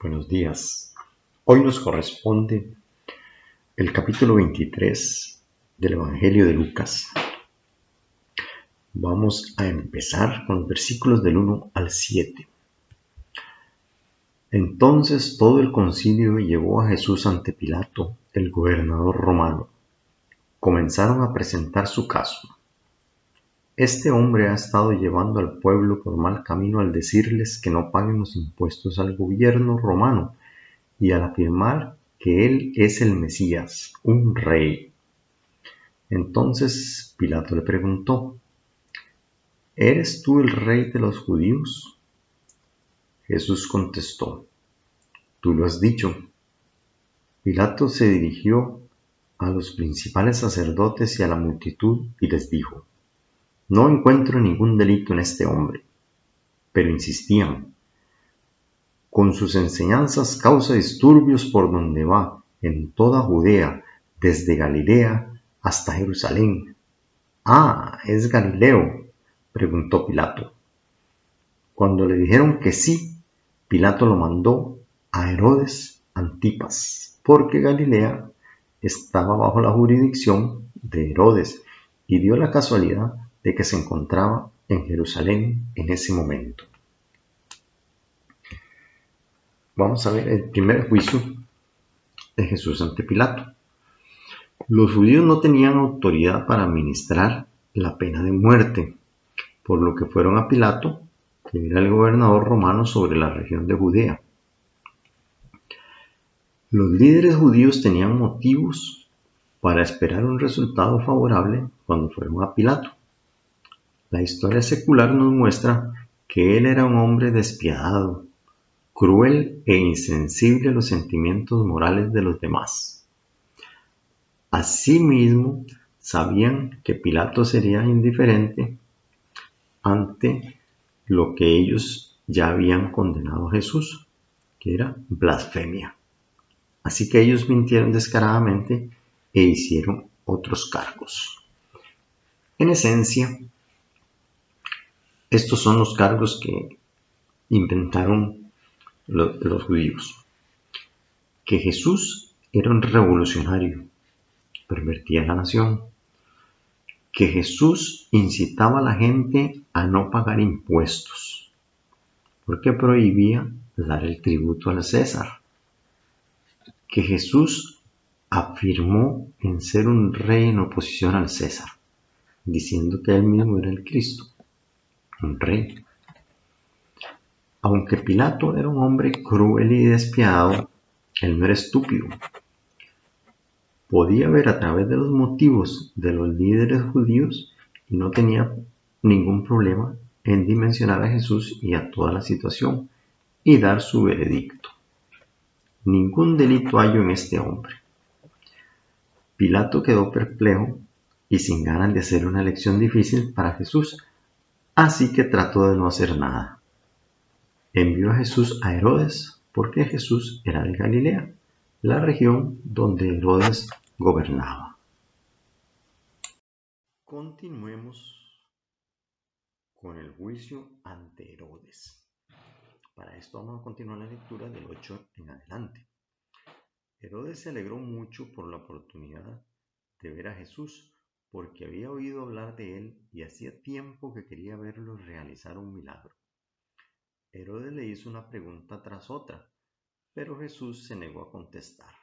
Buenos días. Hoy nos corresponde el capítulo 23 del Evangelio de Lucas. Vamos a empezar con los versículos del 1 al 7. Entonces todo el concilio llevó a Jesús ante Pilato, el gobernador romano. Comenzaron a presentar su caso. Este hombre ha estado llevando al pueblo por mal camino al decirles que no paguen los impuestos al gobierno romano y al afirmar que él es el Mesías, un rey. Entonces Pilato le preguntó: ¿Eres tú el rey de los judíos? Jesús contestó: Tú lo has dicho. Pilato se dirigió a los principales sacerdotes y a la multitud y les dijo: No encuentro ningún delito en este hombre. Pero insistían: Con sus enseñanzas causa disturbios por donde va, en toda Judea, desde Galilea hasta Jerusalén. ¿Es Galileo?, preguntó Pilato. Cuando le dijeron que sí, Pilato lo mandó a Herodes Antipas, porque Galilea estaba bajo la jurisdicción de Herodes, y dio la casualidad de que se encontraba en Jerusalén en ese momento. Vamos a ver el primer juicio de Jesús ante Pilato. Los judíos no tenían autoridad para administrar la pena de muerte, por lo que fueron a Pilato, que era el gobernador romano sobre la región de Judea. Los líderes judíos tenían motivos para esperar un resultado favorable cuando fueron a Pilato. La historia secular nos muestra que él era un hombre despiadado, cruel e insensible a los sentimientos morales de los demás. Asimismo, sabían que Pilato sería indiferente ante lo que ellos ya habían condenado a Jesús, que era blasfemia. Así que ellos mintieron descaradamente e hicieron otros cargos. En esencia, estos son los cargos que inventaron los judíos: que Jesús era un revolucionario, pervertía la nación; que Jesús incitaba a la gente a no pagar impuestos, porque prohibía dar el tributo al César; que Jesús afirmó en ser un rey en oposición al César, diciendo que él mismo era el Cristo, un rey. Aunque Pilato era un hombre cruel y despiadado, él no era estúpido. Podía ver a través de los motivos de los líderes judíos y no tenía ningún problema en dimensionar a Jesús y a toda la situación y dar su veredicto. Ningún delito hallo en este hombre. Pilato quedó perplejo y sin ganas de hacer una elección difícil para Jesús, así que trató de no hacer nada. Envió a Jesús a Herodes porque Jesús era de Galilea, la región donde Herodes gobernaba. Continuemos con el juicio ante Herodes. Para esto vamos a continuar la lectura del 8 en adelante. Herodes se alegró mucho por la oportunidad de ver a Jesús, porque había oído hablar de él y hacía tiempo que quería verlo realizar un milagro. Herodes le hizo una pregunta tras otra, pero Jesús se negó a contestar.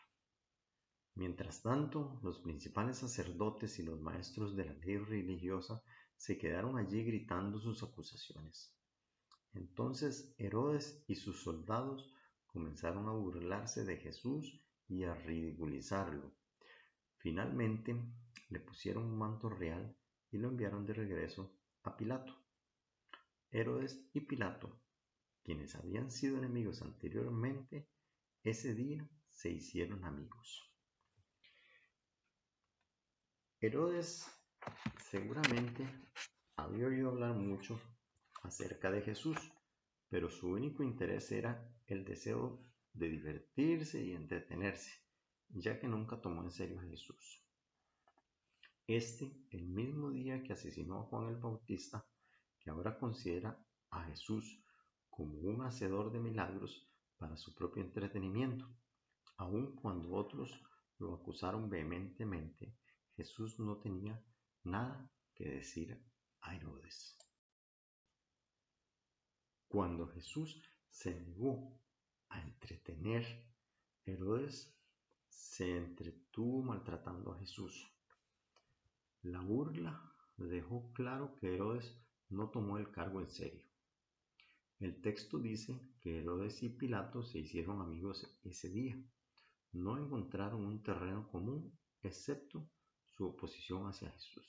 Mientras tanto, los principales sacerdotes y los maestros de la ley religiosa se quedaron allí gritando sus acusaciones. Entonces Herodes y sus soldados comenzaron a burlarse de Jesús y a ridiculizarlo. Finalmente, le pusieron un manto real y lo enviaron de regreso a Pilato. Herodes y Pilato, quienes habían sido enemigos anteriormente, ese día se hicieron amigos. Herodes seguramente había oído hablar mucho acerca de Jesús, pero su único interés era el deseo de divertirse y entretenerse, ya que nunca tomó en serio a Jesús. El mismo día que asesinó a Juan el Bautista, que ahora considera a Jesús como un hacedor de milagros, para su propio entretenimiento. Aun cuando otros lo acusaron vehementemente, Jesús no tenía nada que decir a Herodes. Cuando Jesús se negó a entretener, Herodes se entretuvo maltratando a Jesús. La burla dejó claro que Herodes no tomó el cargo en serio. El texto dice que Herodes y Pilato se hicieron amigos ese día. No encontraron un terreno común excepto su oposición hacia Jesús.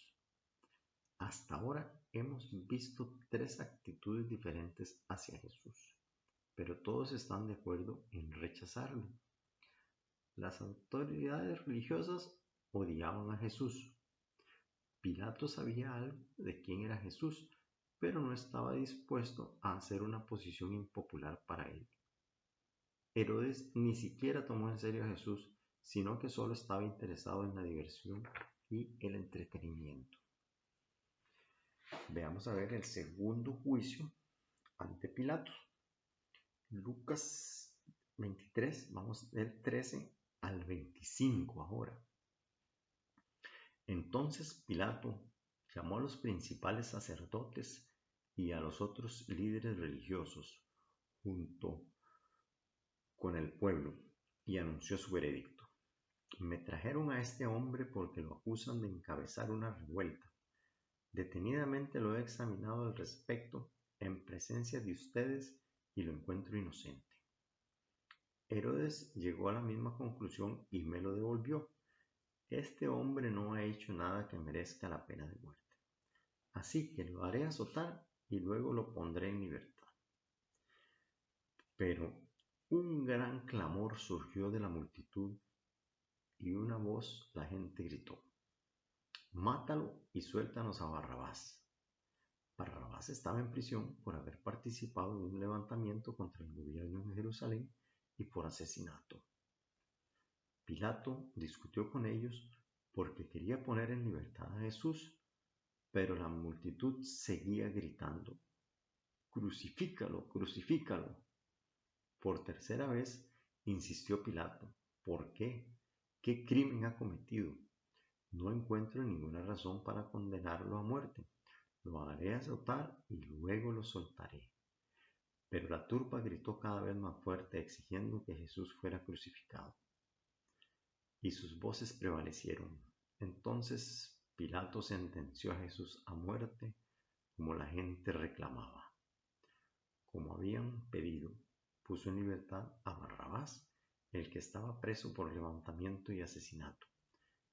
Hasta ahora hemos visto 3 actitudes diferentes hacia Jesús, pero todos están de acuerdo en rechazarlo. Las autoridades religiosas odiaban a Jesús. Pilato sabía algo de quién era Jesús, pero no estaba dispuesto a hacer una posición impopular para él. Herodes ni siquiera tomó en serio a Jesús, sino que solo estaba interesado en la diversión y el entretenimiento. Veamos a ver el segundo juicio ante Pilato. Lucas 23, vamos del 13 al 25 ahora. Entonces Pilato llamó a los principales sacerdotes y a los otros líderes religiosos junto con el pueblo y anunció su veredicto. Me trajeron a este hombre porque lo acusan de encabezar una revuelta. Detenidamente lo he examinado al respecto en presencia de ustedes y lo encuentro inocente. Herodes llegó a la misma conclusión y me lo devolvió. Este hombre no ha hecho nada que merezca la pena de muerte. Así que lo haré azotar y luego lo pondré en libertad. Pero un gran clamor surgió de la multitud y una voz la gente gritó: «Mátalo y suéltanos a Barrabás». Barrabás estaba en prisión por haber participado en un levantamiento contra el gobierno de Jerusalén y por asesinato. Pilato discutió con ellos porque quería poner en libertad a Jesús, pero la multitud seguía gritando: «¡Crucifícalo, crucifícalo!». Por tercera vez insistió Pilato: «¿Por qué? ¿Qué crimen ha cometido? No encuentro ninguna razón para condenarlo a muerte. Lo haré azotar y luego lo soltaré». Pero la turba gritó cada vez más fuerte, exigiendo que Jesús fuera crucificado. Y sus voces prevalecieron. Entonces Pilato sentenció a Jesús a muerte, como la gente reclamaba. Como habían pedido, puso en libertad a Barrabás, el que estaba preso por levantamiento y asesinato,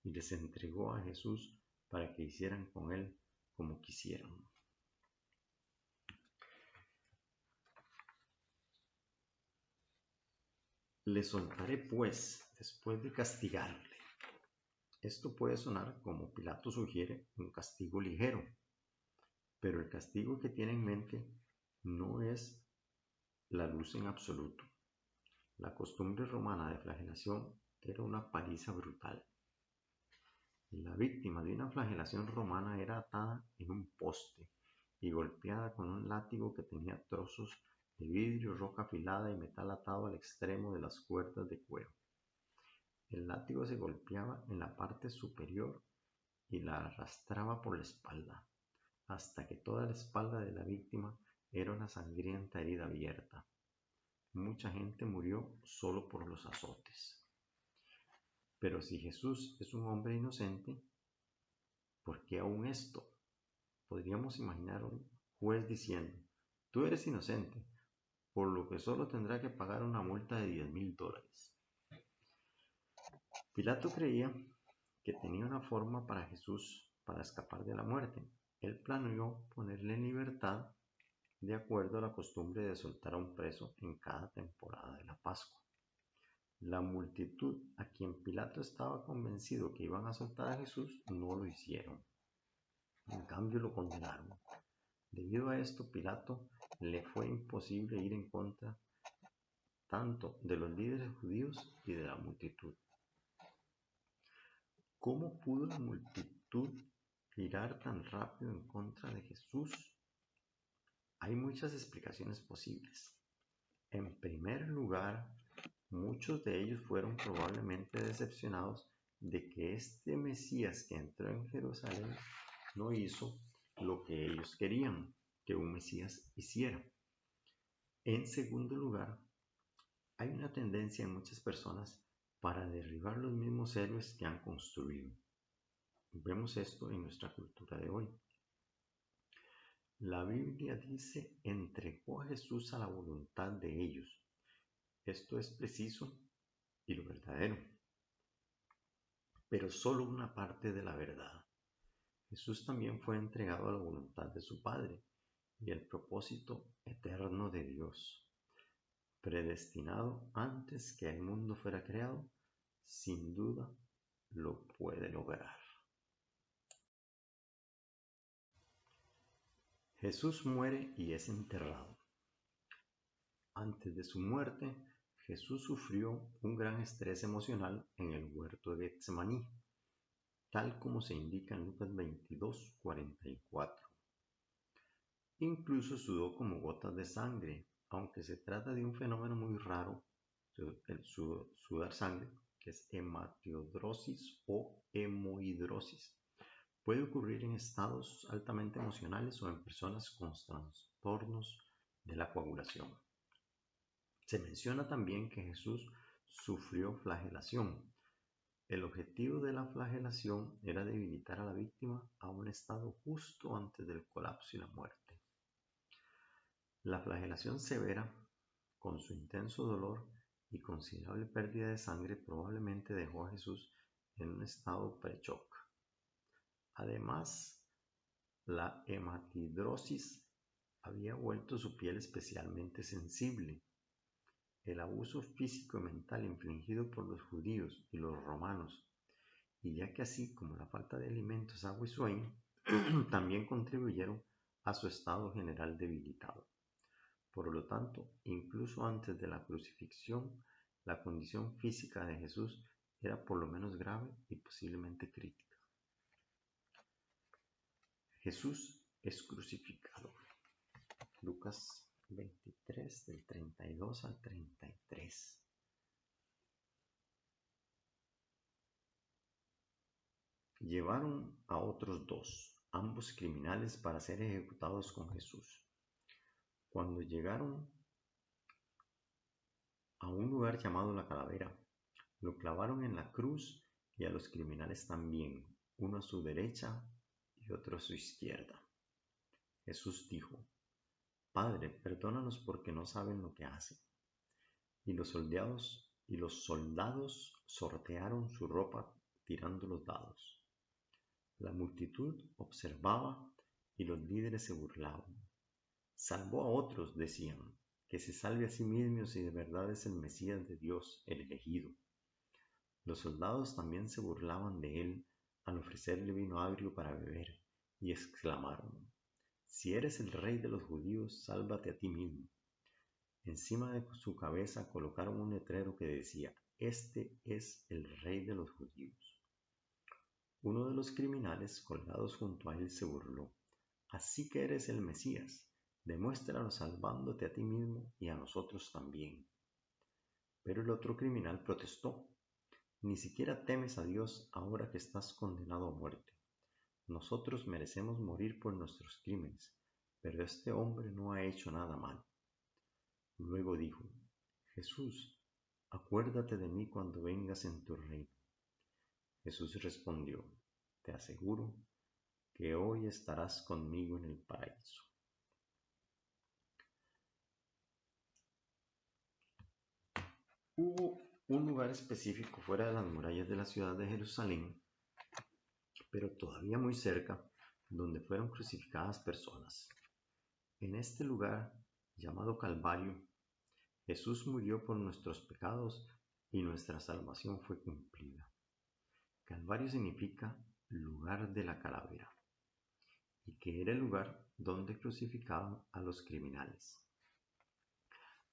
y les entregó a Jesús para que hicieran con él como quisieran. Le soltaré pues después de castigarle. Esto puede sonar, como Pilato sugiere, un castigo ligero, pero el castigo que tiene en mente no es la luz en absoluto. La costumbre romana de flagelación era una paliza brutal. La víctima de una flagelación romana era atada en un poste y golpeada con un látigo que tenía trozos de vidrio, roca afilada y metal atado al extremo de las cuerdas de cuero. El látigo se golpeaba en la parte superior y la arrastraba por la espalda, hasta que toda la espalda de la víctima era una sangrienta herida abierta. Mucha gente murió solo por los azotes. Pero si Jesús es un hombre inocente, ¿por qué aún esto? Podríamos imaginar un juez diciendo: «Tú eres inocente, por lo que solo tendrá que pagar una multa de $10,000». Pilato creía que tenía una forma para Jesús para escapar de la muerte. Él planeó ponerle en libertad de acuerdo a la costumbre de soltar a un preso en cada temporada de la Pascua. La multitud, a quien Pilato estaba convencido que iban a soltar a Jesús, no lo hicieron. En cambio, lo condenaron. Debido a esto, Pilato le fue imposible ir en contra tanto de los líderes judíos y de la multitud. ¿Cómo pudo la multitud girar tan rápido en contra de Jesús? Hay muchas explicaciones posibles. En primer lugar, muchos de ellos fueron probablemente decepcionados de que este Mesías que entró en Jerusalén no hizo lo que ellos querían que un Mesías hiciera. En segundo lugar, hay una tendencia en muchas personas para derribar los mismos héroes que han construido. Vemos esto en nuestra cultura de hoy. La Biblia dice: entregó a Jesús a la voluntad de ellos. Esto es preciso y lo verdadero, pero solo una parte de la verdad. Jesús también fue entregado a la voluntad de su Padre y el propósito eterno de Dios, predestinado antes que el mundo fuera creado. Sin duda lo puede lograr. Jesús muere y es enterrado. Antes de su muerte, Jesús sufrió un gran estrés emocional en el huerto de Getsemaní, tal como se indica en Lucas 22:44. Incluso sudó como gotas de sangre, aunque se trata de un fenómeno muy raro, el sudar sangre, que es hematidrosis o hemohidrosis. Puede ocurrir en estados altamente emocionales o en personas con trastornos de la coagulación. Se menciona también que Jesús sufrió flagelación. El objetivo de la flagelación era debilitar a la víctima a un estado justo antes del colapso y la muerte. La flagelación severa, con su intenso dolor y considerable pérdida de sangre, probablemente dejó a Jesús en un estado pre-shock. Además, la hematidrosis había vuelto su piel especialmente sensible. El abuso físico y mental infligido por los judíos y los romanos, y ya que así como la falta de alimentos, agua y sueño, también contribuyeron a su estado general debilitado. Por lo tanto, incluso antes de la crucifixión, la condición física de Jesús era por lo menos grave y posiblemente crítica. Jesús es crucificado. Lucas 23, del 32 al 33. Llevaron a otros dos, ambos criminales, para ser ejecutados con Jesús. Cuando llegaron a un lugar llamado La Calavera, lo clavaron en la cruz y a los criminales también, uno a su derecha y otro a su izquierda. Jesús dijo: Padre, perdónalos porque no saben lo que hacen. Y los soldados sortearon su ropa tirando los dados. La multitud observaba y los líderes se burlaban. Salvó a otros, decían, que se salve a sí mismo si de verdad es el Mesías de Dios, el elegido. Los soldados también se burlaban de él al ofrecerle vino agrio para beber, y exclamaron: Si eres el rey de los judíos, sálvate a ti mismo. Encima de su cabeza colocaron un letrero que decía: Este es el rey de los judíos. Uno de los criminales colgados junto a él se burló: Así que eres el Mesías, demuéstralo salvándote a ti mismo y a nosotros también. Pero el otro criminal protestó: Ni siquiera temes a Dios ahora que estás condenado a muerte. Nosotros merecemos morir por nuestros crímenes, pero este hombre no ha hecho nada malo. Luego dijo: Jesús, acuérdate de mí cuando vengas en tu reino. Jesús respondió: Te aseguro que hoy estarás conmigo en el paraíso. Hubo un lugar específico fuera de las murallas de la ciudad de Jerusalén, pero todavía muy cerca, donde fueron crucificadas personas. En este lugar, llamado Calvario, Jesús murió por nuestros pecados y nuestra salvación fue cumplida. Calvario significa lugar de la calavera, y que era el lugar donde crucificaban a los criminales.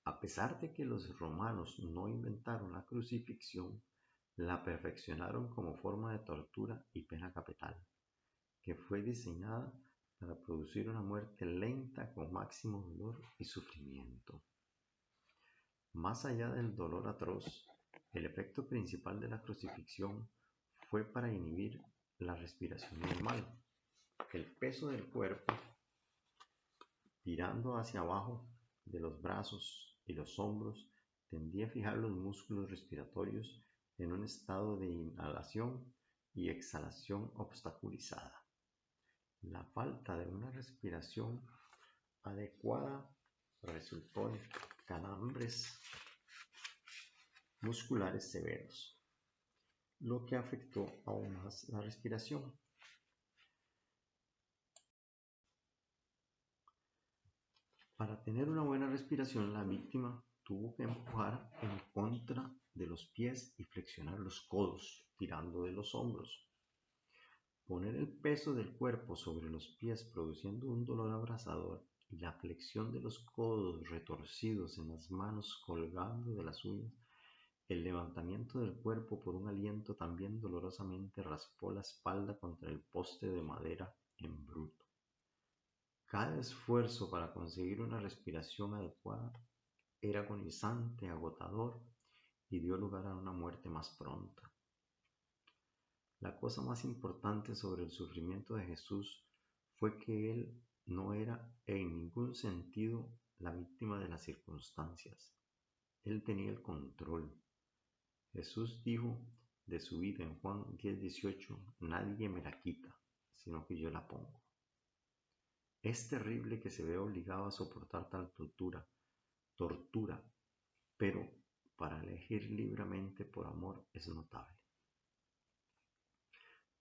A pesar de que los romanos no inventaron la crucifixión, la perfeccionaron como forma de tortura y pena capital, que fue diseñada para producir una muerte lenta con máximo dolor y sufrimiento. Más allá del dolor atroz, el efecto principal de la crucifixión fue para inhibir la respiración normal. El peso del cuerpo, tirando hacia abajo de los brazos y los hombros, tendía a fijar los músculos respiratorios en un estado de inhalación y exhalación obstaculizada. La falta de una respiración adecuada resultó en calambres musculares severos, lo que afectó aún más la respiración. Para tener una buena respiración, la víctima tuvo que empujar en contra de los pies y flexionar los codos, tirando de los hombros. Poner el peso del cuerpo sobre los pies produciendo un dolor abrasador y la flexión de los codos retorcidos en las manos colgando de las uñas, el levantamiento del cuerpo por un aliento también dolorosamente raspó la espalda contra el poste de madera en bruto. Cada esfuerzo para conseguir una respiración adecuada era agonizante, agotador y dio lugar a una muerte más pronta. La cosa más importante sobre el sufrimiento de Jesús fue que él no era en ningún sentido la víctima de las circunstancias. Él tenía el control. Jesús dijo de su vida en Juan 10:18, nadie me la quita, sino que yo la pongo. Es terrible que se vea obligado a soportar tal tortura, pero para elegir libremente por amor es notable.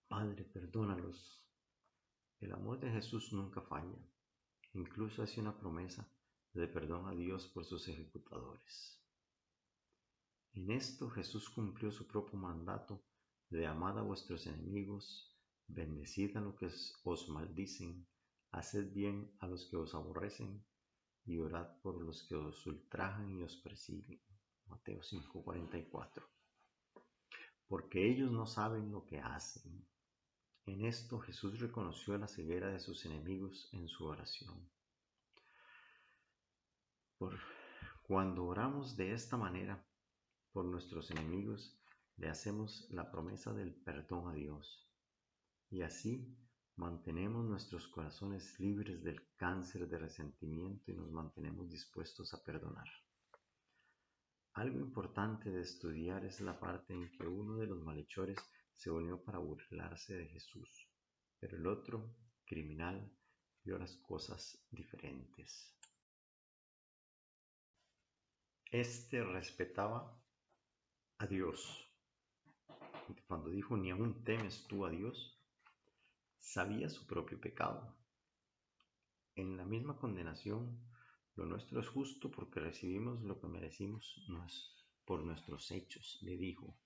Padre, perdónalos. El amor de Jesús nunca falla. Incluso hace una promesa de perdón a Dios por sus ejecutadores. En esto Jesús cumplió su propio mandato de amad a vuestros enemigos, bendecid a los que os maldicen, haced bien a los que os aborrecen y orad por los que os ultrajan y os persiguen. Mateo 5:44. Porque ellos no saben lo que hacen. En esto Jesús reconoció la ceguera de sus enemigos en su oración. Cuando oramos de esta manera por nuestros enemigos, le hacemos la promesa del perdón a Dios. Y así mantenemos nuestros corazones libres del cáncer de resentimiento y nos mantenemos dispuestos a perdonar. Algo importante de estudiar es la parte en que uno de los malhechores se unió para burlarse de Jesús, pero el otro, criminal, vio las cosas diferentes. Este respetaba a Dios. Cuando dijo, ni aún temes tú a Dios, sabía su propio pecado. En la misma condenación, lo nuestro es justo porque recibimos lo que merecimos por nuestros hechos, le dijo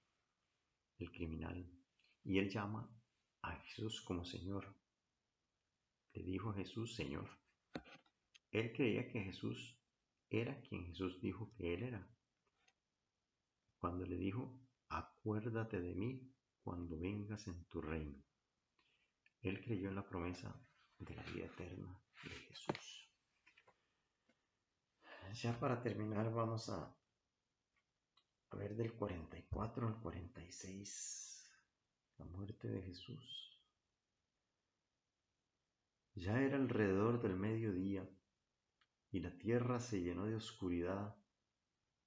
el criminal. Y él llama a Jesús como Señor. Le dijo a Jesús, Señor. Él creía que Jesús era quien Jesús dijo que él era. Cuando le dijo, acuérdate de mí cuando vengas en tu reino. Él creyó en la promesa de la vida eterna de Jesús. Ya para terminar vamos a ver del 44 al 46, la muerte de Jesús. Ya era alrededor del mediodía y la tierra se llenó de oscuridad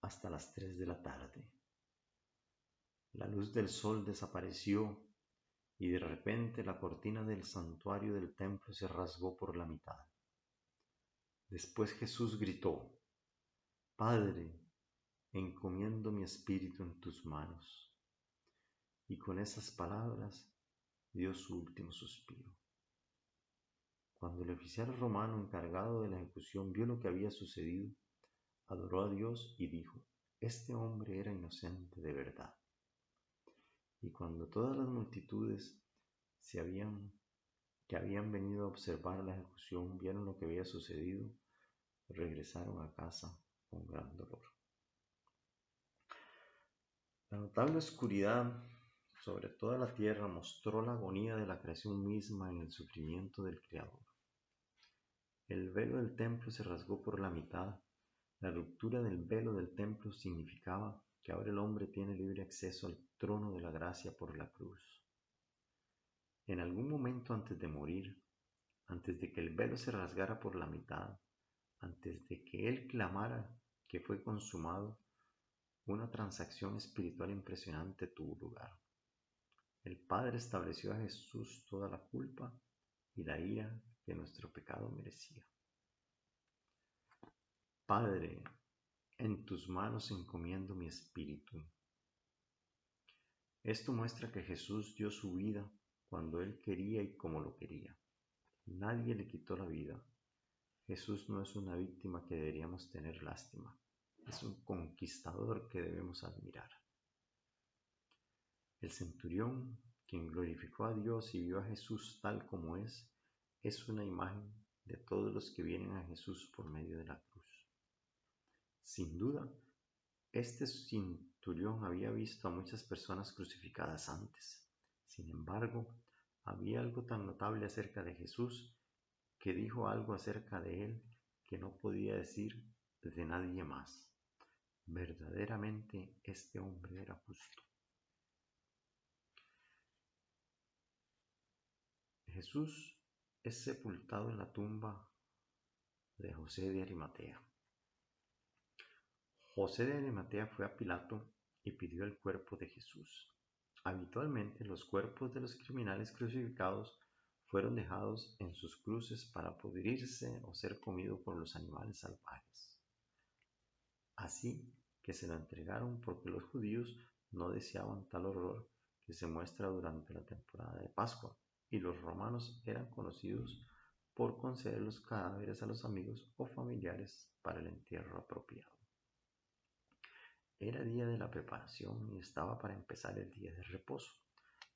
hasta las 3 de la tarde. La luz del sol desapareció y de repente la cortina del santuario del templo se rasgó por la mitad. Después Jesús gritó, Padre, encomiendo mi espíritu en tus manos. Y con esas palabras dio su último suspiro. Cuando el oficial romano encargado de la ejecución vio lo que había sucedido, adoró a Dios y dijo, este hombre era inocente de verdad. Y cuando todas las multitudes que habían venido a observar la ejecución vieron lo que había sucedido, regresaron a casa con gran dolor. La notable oscuridad sobre toda la tierra mostró la agonía de la creación misma en el sufrimiento del Creador. El velo del templo se rasgó por la mitad La ruptura del velo del templo significaba que ahora el hombre tiene libre acceso al trono de la gracia por la cruz. En algún momento antes de morir, antes de que el velo se rasgara por la mitad, antes de que él clamara que fue consumado, una transacción espiritual impresionante tuvo lugar. El Padre estableció a Jesús toda la culpa y la ira que nuestro pecado merecía. Padre, en tus manos encomiendo mi espíritu. Esto muestra que Jesús dio su vida cuando Él quería y como lo quería. Nadie le quitó la vida. Jesús no es una víctima que deberíamos tener lástima. Es un conquistador que debemos admirar. El centurión, quien glorificó a Dios y vio a Jesús tal como es una imagen de todos los que vienen a Jesús por medio de la cruz. Sin duda, este centurión había visto a muchas personas crucificadas antes. Sin embargo, había algo tan notable acerca de Jesús que dijo algo acerca de él que no podía decir de nadie más. Verdaderamente este hombre era justo. Jesús es sepultado en la tumba de José de Arimatea. José de Arimatea fue a Pilato y pidió el cuerpo de Jesús. Habitualmente los cuerpos de los criminales crucificados fueron dejados en sus cruces para pudrirse o ser comidos por los animales salvajes. Así que se lo entregaron porque los judíos no deseaban tal horror que se muestra durante la temporada de Pascua, y los romanos eran conocidos por conceder los cadáveres a los amigos o familiares para el entierro apropiado. Era día de la preparación y estaba para empezar el día de reposo,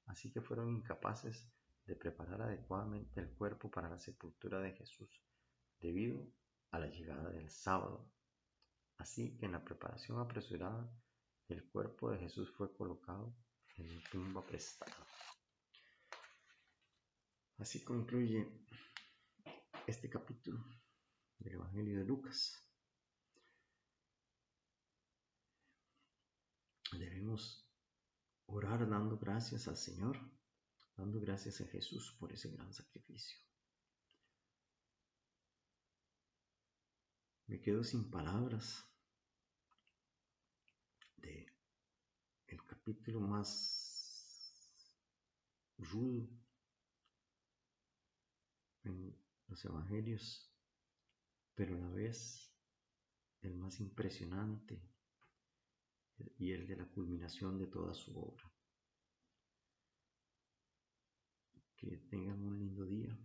así que fueron incapaces de preparar adecuadamente el cuerpo para la sepultura de Jesús, debido a la llegada del sábado. Así que en la preparación apresurada, el cuerpo de Jesús fue colocado en una tumba prestada. Así concluye este capítulo del Evangelio de Lucas. Debemos orar dando gracias al Señor, dando gracias a Jesús por ese gran sacrificio. Me quedo sin palabras de el capítulo más rudo en los evangelios, pero a la vez el más impresionante y el de la culminación de toda su obra. Que tengan un lindo día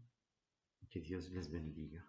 y que Dios les bendiga.